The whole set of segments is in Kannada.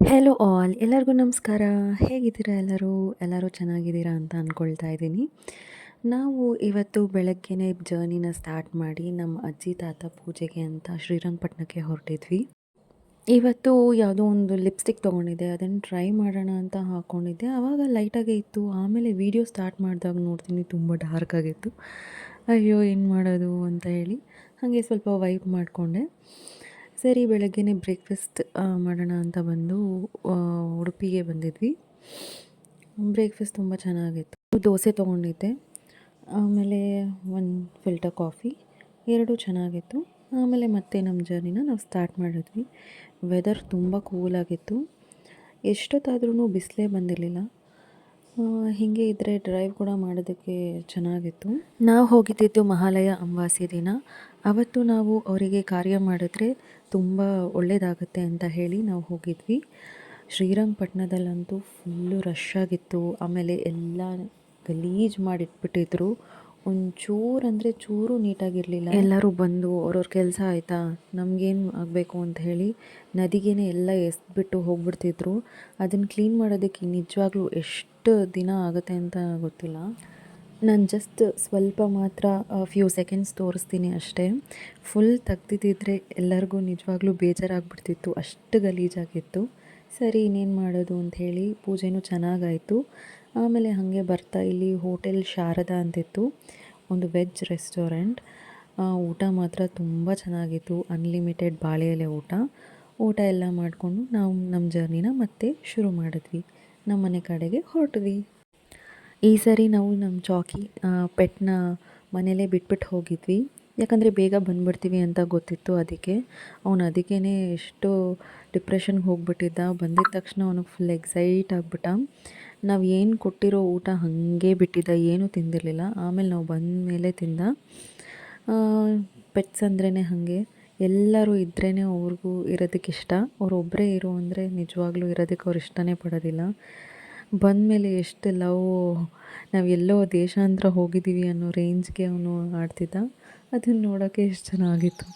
ಹೆಲೋ ಆಲ್ ಎಲ್ಲರಿಗೂ ನಮಸ್ಕಾರ. ಹೇಗಿದ್ದೀರಾ ಎಲ್ಲರೂ ಚೆನ್ನಾಗಿದ್ದೀರಾ ಅಂತ ಅಂದ್ಕೊಳ್ತಾ ಇದ್ದೀನಿ. ನಾವು ಇವತ್ತು ಬೆಳಗ್ಗೆನೇ ಜರ್ನಿನ ಸ್ಟಾರ್ಟ್ ಮಾಡಿ ನಮ್ಮ ಅಜ್ಜಿ ತಾತ ಪೂಜೆಗೆ ಅಂತ ಶ್ರೀರಂಗಪಟ್ಟಣಕ್ಕೆ ಹೊರಟಿದ್ವಿ. ಇವತ್ತು ಯಾವುದೋ ಒಂದು ಲಿಪ್ಸ್ಟಿಕ್ ತೊಗೊಂಡಿದ್ದೆ, ಅದನ್ನು ಟ್ರೈ ಮಾಡೋಣ ಅಂತ ಹಾಕ್ಕೊಂಡಿದ್ದೆ. ಆವಾಗ ಲೈಟಾಗೇ ಇತ್ತು. ಆಮೇಲೆ ವೀಡಿಯೋ ಸ್ಟಾರ್ಟ್ ಮಾಡಿದಾಗ ನೋಡ್ತೀನಿ ತುಂಬ ಡಾರ್ಕ್ ಆಗಿತ್ತು. ಅಯ್ಯೋ ಏನು ಮಾಡೋದು ಅಂತ ಹೇಳಿ ಹಾಗೆ ಸ್ವಲ್ಪ ವೈಪ್ ಮಾಡಿಕೊಂಡೆ. ಸರಿ ಬೆಳಗ್ಗೆನೇ ಬ್ರೇಕ್ಫಾಸ್ಟ್ ಮಾಡೋಣ ಅಂತ ಬಂದು ಉಡುಪಿಗೆ ಬಂದಿದ್ವಿ. ಬ್ರೇಕ್ಫಾಸ್ಟ್ ತುಂಬ ಚೆನ್ನಾಗಿತ್ತು. ದೋಸೆ ತೊಗೊಂಡಿದ್ದೆ, ಆಮೇಲೆ ಒಂದು ಫಿಲ್ಟರ್ ಕಾಫಿ, ಎರಡೂ ಚೆನ್ನಾಗಿತ್ತು. ಆಮೇಲೆ ಮತ್ತೆ ನಮ್ಮ ಜರ್ನಿನ ನಾವು ಸ್ಟಾರ್ಟ್ ಮಾಡಿದ್ವಿ. ವೆದರ್ ತುಂಬ ಕೂಲಾಗಿತ್ತು. ಎಷ್ಟೊತ್ತಾದ್ರೂ ಬಿಸಿಲೇ ಬಂದಿರಲಿಲ್ಲ. ಹೀಗೆ ಇದ್ದರೆ ಡ್ರೈವ್ ಕೂಡ ಮಾಡೋದಕ್ಕೆ ಚೆನ್ನಾಗಿತ್ತು. ನಾವು ಹೋಗಿದ್ದಿದ್ದು ಮಹಾಲಯ ಅಮಾವಾಸ್ಯೆ ದಿನ. ಅವತ್ತು ನಾವು ಅವರಿಗೆ ಕಾರ್ಯ ಮಾಡಿದ್ರೆ ತುಂಬ ಒಳ್ಳೆಯದಾಗುತ್ತೆ ಅಂತ ಹೇಳಿ ನಾವು ಹೋಗಿದ್ವಿ. ಶ್ರೀರಂಗಪಟ್ಟಣದಲ್ಲಂತೂ ಫುಲ್ಲು ರಶ್ ಆಗಿತ್ತು. ಆಮೇಲೆ ಎಲ್ಲ ಗಲೀಜು ಮಾಡಿಟ್ಬಿಟ್ಟಿದ್ರು. ಒಂಚೂರು ಅಂದರೆ ಚೂರು ನೀಟಾಗಿರಲಿಲ್ಲ. ಎಲ್ಲರೂ ಬಂದು ಅವ್ರವ್ರ ಕೆಲಸ ಆಯಿತಾ, ನಮಗೇನು ಆಗಬೇಕು ಅಂತ ಹೇಳಿ ನದಿಗೇನೆ ಎಲ್ಲ ಎಸ್ಬಿಟ್ಟು ಹೋಗ್ಬಿಡ್ತಿದ್ರು. ಅದನ್ನು ಕ್ಲೀನ್ ಮಾಡೋದಕ್ಕೆ ನಿಜವಾಗ್ಲೂ ಎಷ್ಟು ದಿನ ಆಗುತ್ತೆ ಅಂತ ಗೊತ್ತಿಲ್ಲ. ನಾನು ಜಸ್ಟ್ ಸ್ವಲ್ಪ ಮಾತ್ರ ಫ್ಯೂ ಸೆಕೆಂಡ್ಸ್ ತೋರಿಸ್ತೀನಿ ಅಷ್ಟೇ. ಫುಲ್ ತೆಗ್ದಿದ್ದಿದ್ರೆ ಎಲ್ಲರಿಗೂ ನಿಜವಾಗ್ಲೂ ಬೇಜಾರಾಗ್ಬಿಡ್ತಿತ್ತು, ಅಷ್ಟು ಗಲೀಜಾಗಿತ್ತು. ಸರಿ ಇನ್ನೇನು ಮಾಡೋದು ಅಂಥೇಳಿ ಪೂಜೆನೂ ಚೆನ್ನಾಗಾಯಿತು. ಆಮೇಲೆ ಹಾಗೆ ಬರ್ತಾ ಇಲ್ಲಿ ಹೋಟೆಲ್ ಶಾರದಾ ಅಂತಿತ್ತು, ಒಂದು ವೆಜ್ ರೆಸ್ಟೋರೆಂಟ್. ಊಟ ಮಾತ್ರ ತುಂಬ ಚೆನ್ನಾಗಿತ್ತು. ಅನ್ಲಿಮಿಟೆಡ್ ಬಾಳೆ ಎಲೆ ಊಟ ಎಲ್ಲ ಮಾಡಿಕೊಂಡು ನಾವು ನಮ್ಮ ಜರ್ನಿನ ಮತ್ತೆ ಶುರು ಮಾಡಿದ್ವಿ. ನಮ್ಮ ಮನೆ ಕಡೆಗೆ ಹೊರಟ್ವಿ. ಈ ಸರಿ ನಾವು ನಮ್ಮ ಚಾಕಿ ಪೆಟ್ನ ಮನೇಲೇ ಬಿಟ್ಬಿಟ್ಟು ಹೋಗಿದ್ವಿ. ಯಾಕಂದರೆ ಬೇಗ ಬಂದುಬಿಡ್ತೀವಿ ಅಂತ ಗೊತ್ತಿತ್ತು. ಅದಕ್ಕೇ ಎಷ್ಟು ಡಿಪ್ರೆಷನ್ಗೆ ಹೋಗ್ಬಿಟ್ಟಿದ್ದ. ಬಂದಿದ್ದ ತಕ್ಷಣ ಅವನಿಗೆ ಫುಲ್ ಎಕ್ಸೈಟ್ ಆಗಿಬಿಟ್ಟ. ನಾವು ಏನು ಕೊಟ್ಟಿರೋ ಊಟ ಹಾಗೆ ಬಿಟ್ಟಿದ್ದ, ಏನೂ ತಿಂದಿರಲಿಲ್ಲ. ಆಮೇಲೆ ನಾವು ಬಂದ ಮೇಲೆ ತಿಂದ. ಪೆಟ್ಸ್ ಅಂದ್ರೇ ಹಾಗೆ, ಎಲ್ಲರೂ ಇದ್ರೇ ಅವ್ರಿಗೂ ಇರೋದಕ್ಕೆ ಇಷ್ಟ. ಅವರೊಬ್ಬರೇ ಇರೋ ಅಂದರೆ ನಿಜವಾಗ್ಲೂ ಇರೋದಕ್ಕೆ ಅವ್ರು ಇಷ್ಟನೇ ಪಡೋದಿಲ್ಲ. ಬಂದಮೇಲೆ ಎಷ್ಟು ಲವ್, ನಾವು ಎಲ್ಲೋ ದೇಶಾಂತರ ಹೋಗಿದ್ದೀವಿ ಅನ್ನೋ ರೇಂಜ್ಗೆ ಅವನು ಆಡ್ತಿದ್ದ. ಅದನ್ನು ನೋಡೋಕ್ಕೆ ಎಷ್ಟು ಚೆನ್ನಾಗಿತ್ತು.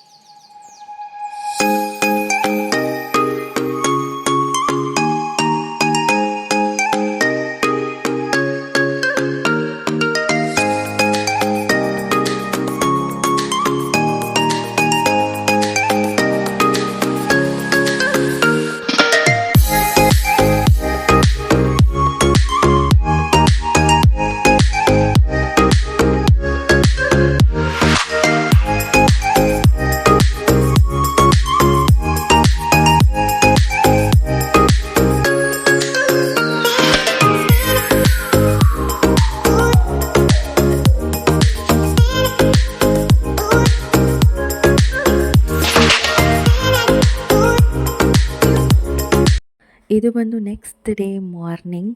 ಇದು ಬಂದು ನೆಕ್ಸ್ಟ್ ಡೇ ಮಾರ್ನಿಂಗ್,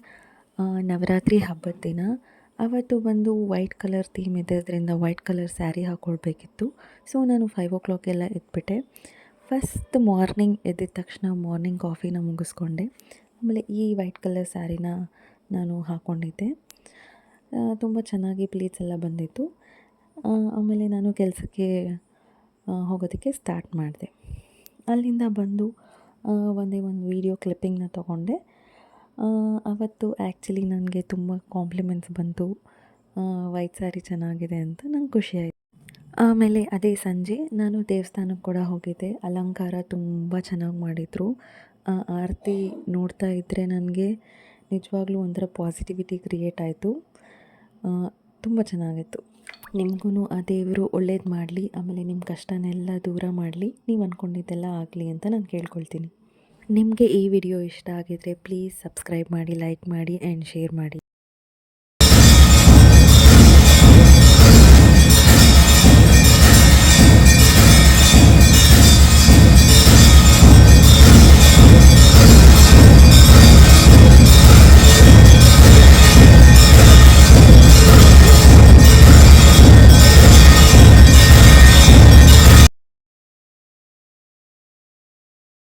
ನವರಾತ್ರಿ ಹಬ್ಬದ ದಿನ. ಅವತ್ತು ಬಂದು ವೈಟ್ ಕಲರ್ ಥೀಮ್ ಇದ್ದಿದ್ದರಿಂದ ವೈಟ್ ಕಲರ್ ಸ್ಯಾರಿ ಹಾಕ್ಕೊಳ್ಬೇಕಿತ್ತು. ಸೊ ನಾನು 5 o'clock ಎಲ್ಲ ಎದ್ಬಿಟ್ಟೆ. ಫಸ್ಟ್ ಮಾರ್ನಿಂಗ್ ಎದ್ದಿದ ತಕ್ಷಣ ಮಾರ್ನಿಂಗ್ ಕಾಫಿನ ಮುಗಿಸ್ಕೊಂಡೆ. ಆಮೇಲೆ ಈ ವೈಟ್ ಕಲರ್ ಸ್ಯಾರಿನ ನಾನು ಹಾಕ್ಕೊಂಡಿದ್ದೆ. ತುಂಬ ಚೆನ್ನಾಗಿ ಪ್ಲೀಟ್ಸ್ ಎಲ್ಲ ಬಂದಿತ್ತು. ಆಮೇಲೆ ನಾನು ಕೆಲಸಕ್ಕೆ ಹೋಗೋದಕ್ಕೆ ಸ್ಟಾರ್ಟ್ ಮಾಡಿದೆ. ಅಲ್ಲಿಂದ ಬಂದು ಒಂದು ವೀಡಿಯೋ ಕ್ಲಿಪ್ಪಿಂಗ್ನ ತೊಗೊಂಡೆ. ಅವತ್ತು ಆ್ಯಕ್ಚುಲಿ ನನಗೆ ತುಂಬ ಕಾಂಪ್ಲಿಮೆಂಟ್ಸ್ ಬಂತು, ವೈಟ್ ಸ್ಯಾರಿ ಚೆನ್ನಾಗಿದೆ ಅಂತ ನಂಗೆ ಖುಷಿಯಾಯಿತು. ಆಮೇಲೆ ಅದೇ ಸಂಜೆ ನಾನು ದೇವಸ್ಥಾನಕ್ಕೆ ಕೂಡ ಹೋಗಿದ್ದೆ. ಅಲಂಕಾರ ತುಂಬ ಚೆನ್ನಾಗಿ ಮಾಡಿದರು. ಆರತಿ ನೋಡ್ತಾ ಇದ್ದರೆ ನನಗೆ ನಿಜವಾಗ್ಲೂ ಒಂಥರ ಪಾಸಿಟಿವಿಟಿ ಕ್ರಿಯೇಟ್ ಆಯಿತು. ತುಂಬ ಚೆನ್ನಾಗಿತ್ತು. ನಿಮಗೂ ಆ ದೇವರು ಒಳ್ಳೇದು ಮಾಡಲಿ, ಆಮೇಲೆ ನಿಮ್ಮ ಕಷ್ಟನೆಲ್ಲ ದೂರ ಮಾಡಲಿ, ನೀವು ಅಂದ್ಕೊಂಡಿದ್ದೆಲ್ಲ ಆಗಲಿ ಅಂತ ನಾನು ಕೇಳ್ಕೊಳ್ತೀನಿ. ನಿಮಗೆ ಈ ವಿಡಿಯೋ ಇಷ್ಟ ಆಗಿದರೆ ಪ್ಲೀಸ್ ಸಬ್ಸ್ಕ್ರೈಬ್ ಮಾಡಿ, ಲೈಕ್ ಮಾಡಿ ಆ್ಯಂಡ್ ಶೇರ್ ಮಾಡಿ.